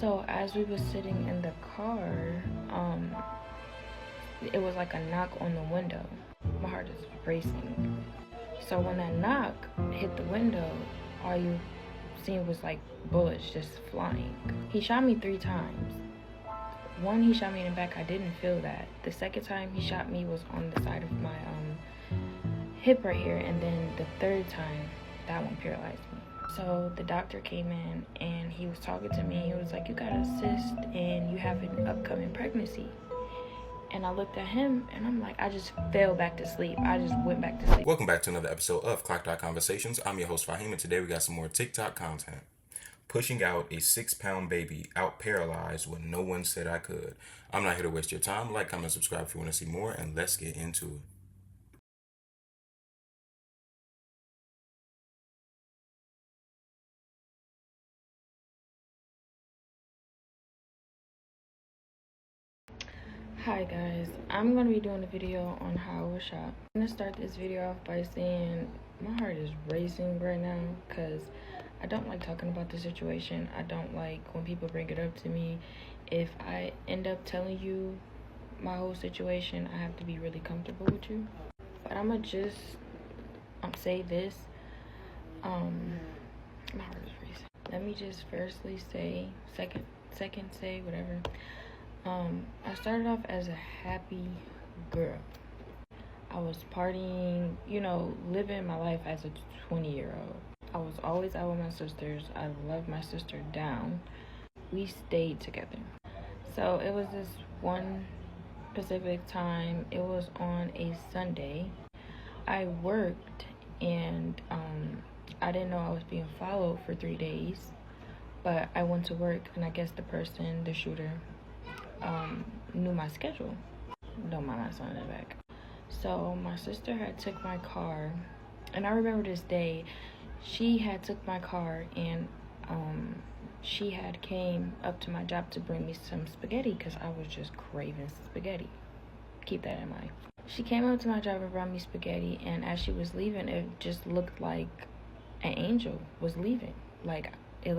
So as we were sitting in the car, it was like a knock on the window. My heart is racing. So when that knock hit the window, all you seen was like bullets just flying. He shot me 3 times. One, he shot me in the back. I didn't feel that. The second time he shot me was on the side of my hip right here, and then the third time, that one paralyzed me. So the doctor came in and he was talking to me. He was like, "You got a cyst and you have an upcoming pregnancy." And I looked at him and I'm like, I just fell back to sleep. I just went back to sleep. Welcome back to another episode of Clocked Out Conversations. I'm your host, Fahim, and today we got some more TikTok content. Pushing out a 6-pound baby out paralyzed when no one said I could. I'm not here to waste your time. Like, comment, subscribe if you want to see more, and let's get into it. Hi guys, I'm going to be doing a video on how I was shot. I'm going to start this video off by saying my heart is racing right now because I don't like talking about the situation. I don't like when people bring it up to me. If I end up telling you my whole situation, I have to be really comfortable with you. But I'm going to just say this. My heart is racing. Let me just firstly say, second say, whatever. I started off as a happy girl. I was partying, living my life as a 20-year-old. I was always out with my sisters. I loved my sister down. We stayed together. So it was this one specific time. It was on a Sunday. I worked and I didn't know I was being followed for 3 days. But I went to work and I guess the shooter, knew my schedule. Don't mind my son in the back. So my sister had took my car, and I remember this day. She had took my car and she had came up to my job to bring me some spaghetti because I was just craving spaghetti. Keep that in mind. She came up to my job and brought me spaghetti, and as she was leaving, it just looked like an angel was leaving. Like it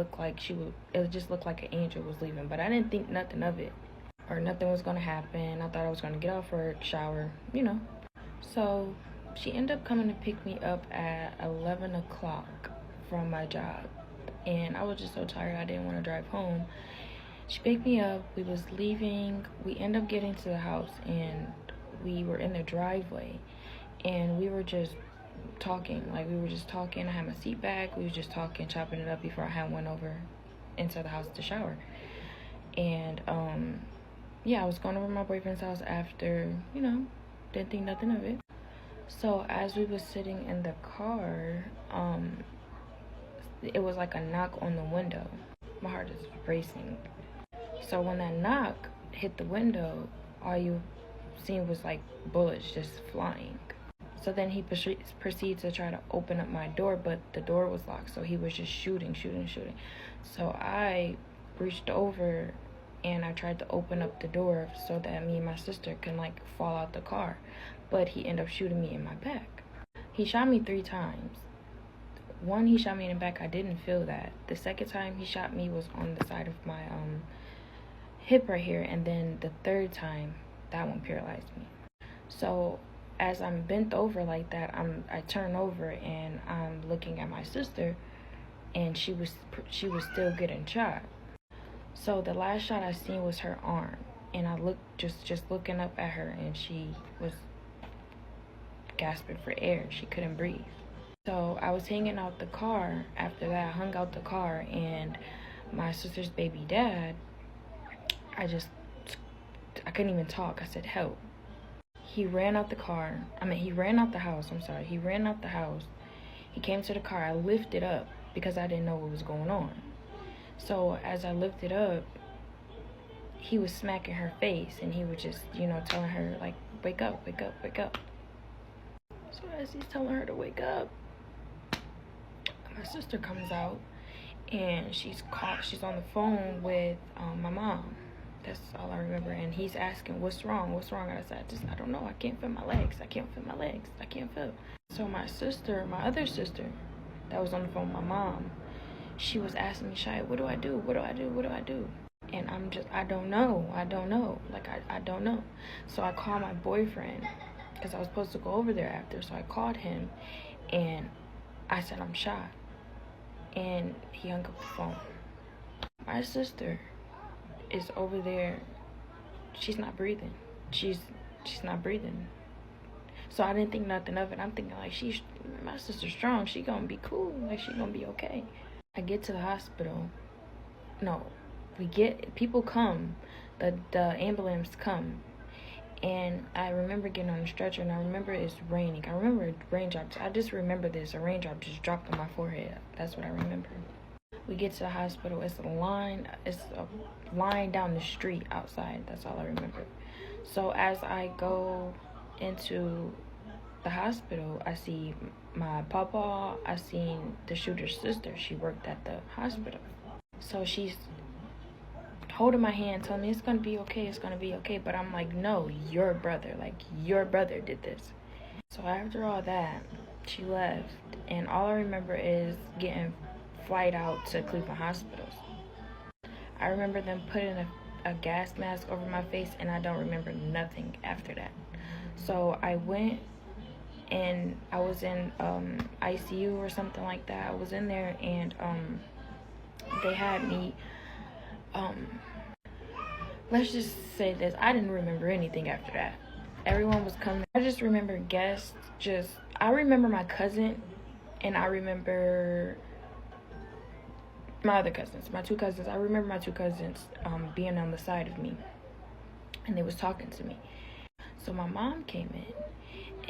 just looked like an angel was leaving, but I didn't think nothing of it. Or nothing was gonna happen. I thought I was gonna get off work, shower, So she ended up coming to pick me up at 11 o'clock from my job. And I was just so tired, I didn't want to drive home. She picked me up, we was leaving. We ended up getting to the house and we were in the driveway. And we were just talking. I had my seat back. We were just talking, chopping it up before I had went over into the house to shower. And, I was going over my boyfriend's house after, didn't think nothing of it. So as we were sitting in the car, it was like a knock on the window. My heart is racing. So when that knock hit the window, all you seen was like bullets just flying. So then he proceeded to try to open up my door, but the door was locked. So he was just shooting. So I reached over and I tried to open up the door so that me and my sister can fall out the car. But he ended up shooting me in my back. He shot me 3 times. One, he shot me in the back. I didn't feel that. The second time he shot me was on the side of my hip right here. And then the third time, that one paralyzed me. So as I'm bent over like that, I turn over and I'm looking at my sister, and she was still getting shot. So the last shot I seen was her arm, and I looked just looking up at her, and she was gasping for air. She couldn't breathe. So I was hanging out the car. After that, I hung out the car, and my sister's baby dad, I couldn't even talk. I said, "Help." He ran out the car. He ran out the house. He ran out the house. He came to the car. I lifted up because I didn't know what was going on. So as I lifted up, he was smacking her face, and he was just, telling her, wake up, wake up, wake up. So as he's telling her to wake up, my sister comes out, and she's on the phone with my mom. That's all I remember. And he's asking, what's wrong? And I said, I don't know. I can't feel my legs. I can't feel. So my other sister that was on the phone with my mom, she was asking me, "Shai, what do I do? What do I do? And I don't know. Like, I don't know. So I called my boyfriend because I was supposed to go over there after. So I called him and I said, I'm shot. And he hung up the phone. My sister is over there. She's not breathing. She's not breathing. So I didn't think nothing of it. I'm thinking, like, my sister's strong. She gonna be cool. Like, she gonna be okay. I get to the hospital. No, people come. The ambulance come. And I remember getting on the stretcher, and I remember it's raining. I remember raindrops. I just remember this. A raindrop just dropped on my forehead. That's what I remember. We get to the hospital. It's a line down the street outside. That's all I remember. So as I go into the hospital, I see my papa. I seen the shooter's sister. She worked at the hospital. So she's holding my hand, telling me it's gonna be okay. But I'm like, no, your brother did this. So after all that, she left, and all I remember is getting flight out to Cleveland hospitals. I remember them putting a gas mask over my face, and I don't remember nothing after that. So I went, and I was in ICU or something like that. I was in there, and they had me, let's just say this, I didn't remember anything after that. Everyone was coming. I just remember guests. I remember my cousin, and I remember my other cousins, my two cousins. I remember my two cousins being on the side of me, and they was talking to me. So my mom came in,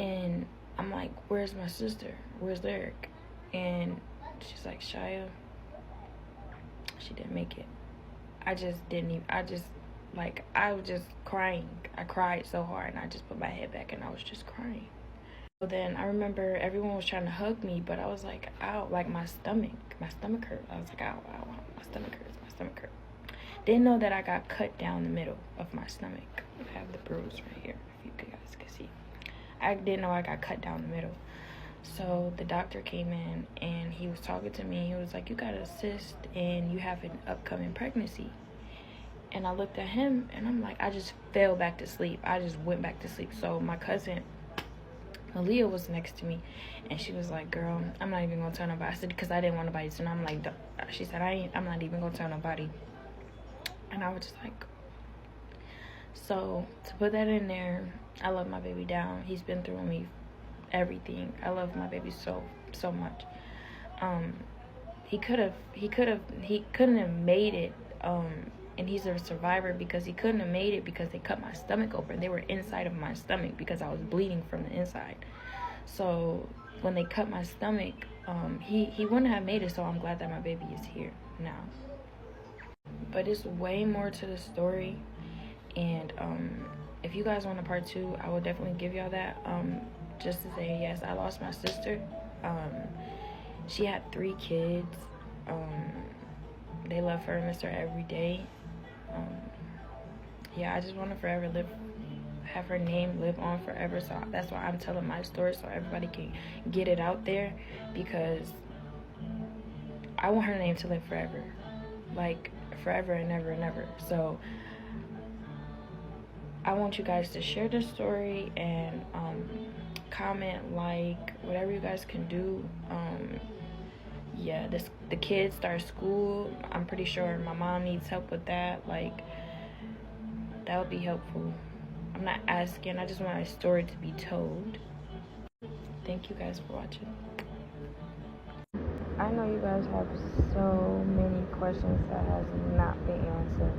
and I'm like, where's my sister? Where's Lyric? And she's like, Shia, she didn't make it. I was just crying. I cried so hard, and I just put my head back, and I was just crying. So then I remember everyone was trying to hug me, but I was like, ow, like my stomach hurt. I was like, ow, my stomach hurt. Didn't know that I got cut down the middle of my stomach. I have the bruise right here, if you guys can see. I didn't know I got cut down the middle. So the doctor came in, and he was talking to me. He was like, you got a cyst, and you have an upcoming pregnancy. And I looked at him, and I'm like, I just fell back to sleep. I just went back to sleep. So my cousin Malia was next to me, and she was like, girl, I'm not even gonna tell nobody. I said, because I didn't want nobody to know. I'm like, she said, I'm not even gonna tell nobody. And I was just like, so to put that in there, I love my baby down. He's been through me everything. I love my baby so much. He couldn't have made it, and he's a survivor because he couldn't have made it because they cut my stomach open. They were inside of my stomach because I was bleeding from the inside. So when they cut my stomach, he wouldn't have made it. So I'm glad that my baby is here now. But it's way more to the story, and if you guys want a part 2, I will definitely give y'all that. Just to say, yes, I lost my sister. She had 3 kids. They love her and miss her every day. Yeah, I just want to forever have her name live on forever. So that's why I'm telling my story, so everybody can get it out there, because I want her name to live forever, like forever and ever and ever. So I want you guys to share this story and comment, like, whatever you guys can do. Yeah, the kids start school. I'm pretty sure my mom needs help with that. Like, that would be helpful. I'm not asking. I just want my story to be told. Thank you guys for watching. I know you guys have so many questions that has not been answered.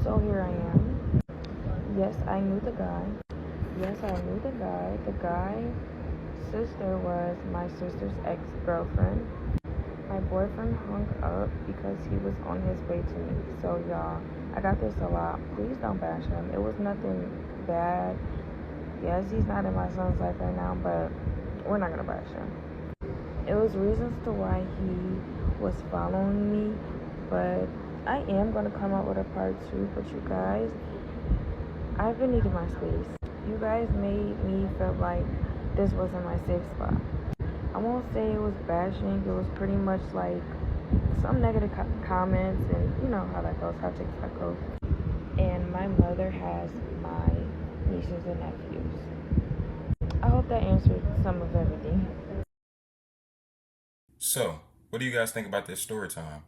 So here I am. Yes, I knew the guy. The guy's sister was my sister's ex-girlfriend. My boyfriend hung up because he was on his way to me. So y'all, I got this a lot. Please don't bash him. It was nothing bad. Yes, he's not in my son's life right now, but we're not gonna bash him. It was reasons to why he was following me, but I am gonna come out with a part 2. But you guys, I've been needing my space. You guys made me feel like this wasn't my safe spot. I won't say it was bashing. It was pretty much like some negative comments, and you know how that goes, how TikTok goes. And my mother has my nieces and nephews. I hope that answered some of everything. So, what do you guys think about this story time?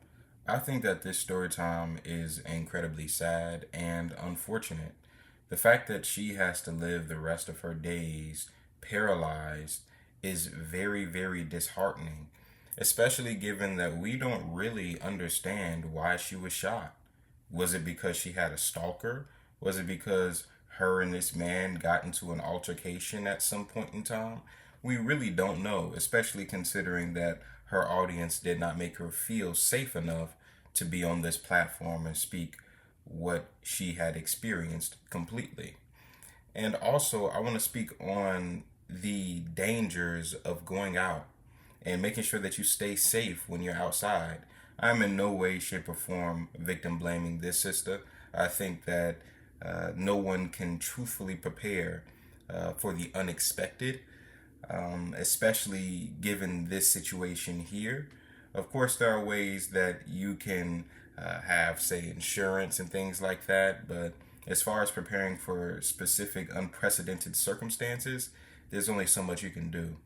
I think that this story time is incredibly sad and unfortunate. The fact that she has to live the rest of her days paralyzed is very, very disheartening, especially given that we don't really understand why she was shot. Was it because she had a stalker? Was it because her and this man got into an altercation at some point in time? We really don't know, especially considering that her audience did not make her feel safe enough to be on this platform and speak what she had experienced completely. And also, I want to speak on the dangers of going out and making sure that you stay safe when you're outside. I'm in no way, shape, or form victim blaming this sister. I think that no one can truthfully prepare for the unexpected, especially given this situation here. Of course, there are ways that you can have, say, insurance and things like that, but as far as preparing for specific unprecedented circumstances, there's only so much you can do.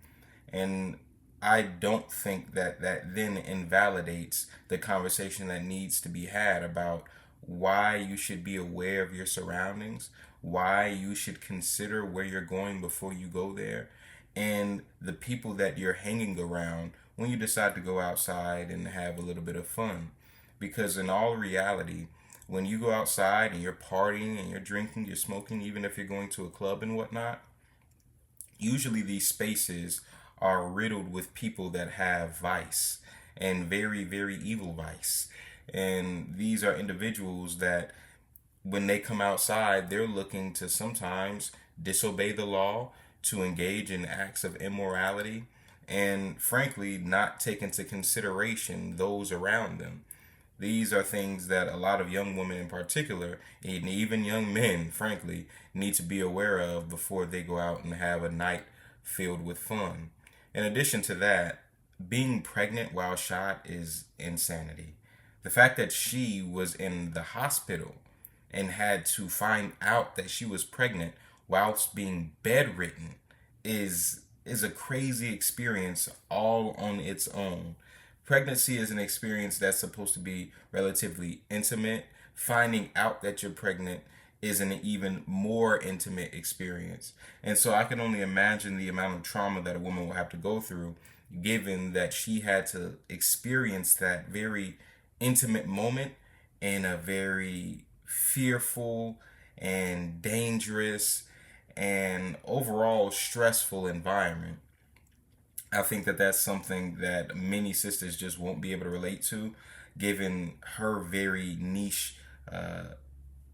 And I don't think that that then invalidates the conversation that needs to be had about why you should be aware of your surroundings, why you should consider where you're going before you go there, and the people that you're hanging around when you decide to go outside and have a little bit of fun. Because in all reality, when you go outside and you're partying and you're drinking, you're smoking, even if you're going to a club and whatnot, usually these spaces are riddled with people that have vice and very, very evil vice. And these are individuals that, when they come outside, they're looking to sometimes disobey the law, to engage in acts of immorality, and frankly, not take into consideration those around them. These are things that a lot of young women in particular, and even young men, frankly, need to be aware of before they go out and have a night filled with fun. In addition to that, being pregnant while shot is insanity. The fact that she was in the hospital and had to find out that she was pregnant whilst being bedridden is a crazy experience all on its own. Pregnancy is an experience that's supposed to be relatively intimate. Finding out that you're pregnant is an even more intimate experience. And so I can only imagine the amount of trauma that a woman will have to go through, given that she had to experience that very intimate moment in a very fearful and dangerous and overall stressful environment. I think that that's something that many sisters just won't be able to relate to, given her very niche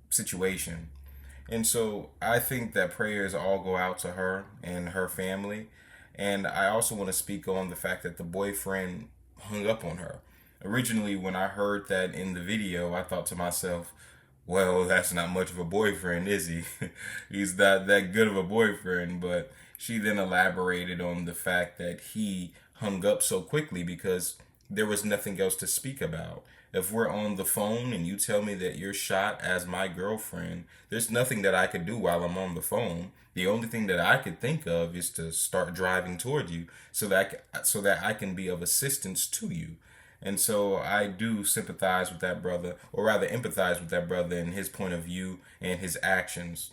situation. And so I think that prayers all go out to her and her family. And I also want to speak on the fact that the boyfriend hung up on her. Originally, when I heard that in the video, I thought to myself, well, that's not much of a boyfriend, is he? He's not that good of a boyfriend. But she then elaborated on the fact that he hung up so quickly because there was nothing else to speak about. If we're on the phone and you tell me that you're shot as my girlfriend, there's nothing that I could do while I'm on the phone. The only thing that I could think of is to start driving toward you so that I can be of assistance to you. And so I do sympathize with that brother, or rather empathize with that brother and his point of view and his actions.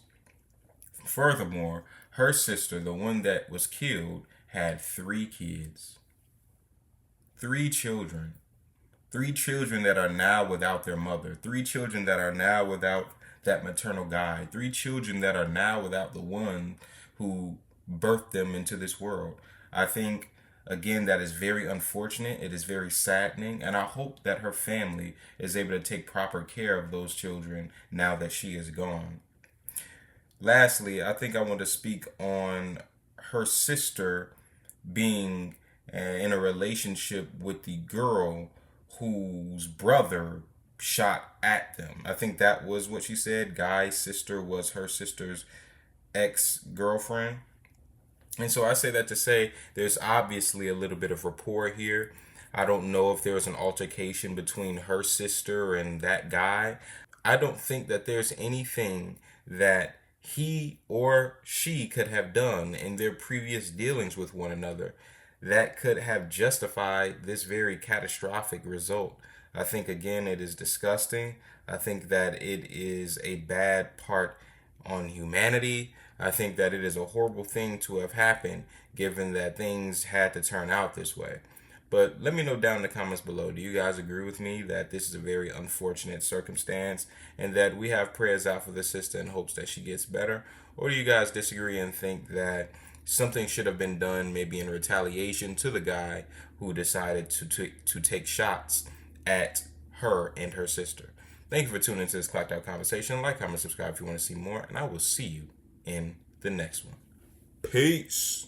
Furthermore, her sister, the one that was killed, had 3 kids. 3 children. 3 children that are now without their mother. 3 children that are now without that maternal guide. 3 children that are now without the one who birthed them into this world. I think, again, that is very unfortunate. It is very saddening. And I hope that her family is able to take proper care of those children now that she is gone. Lastly, I think I want to speak on her sister being in a relationship with the girl whose brother shot at them. I think that was what she said. Guy's sister was her sister's ex girlfriend. And so I say that to say there's obviously a little bit of rapport here. I don't know if there was an altercation between her sister and that guy. I don't think that there's anything that he or she could have done in their previous dealings with one another that could have justified this very catastrophic result. I think, again, it is disgusting. I think that it is a bad part on humanity. I think that it is a horrible thing to have happened given that things had to turn out this way. But let me know down in the comments below. Do you guys agree with me that this is a very unfortunate circumstance and that we have prayers out for the sister in hopes that she gets better? Or do you guys disagree and think that something should have been done maybe in retaliation to the guy who decided to take shots at her and her sister? Thank you for tuning into this Clocked Out Conversation. Like, comment, subscribe if you want to see more, and I will see you in the next one. Peace.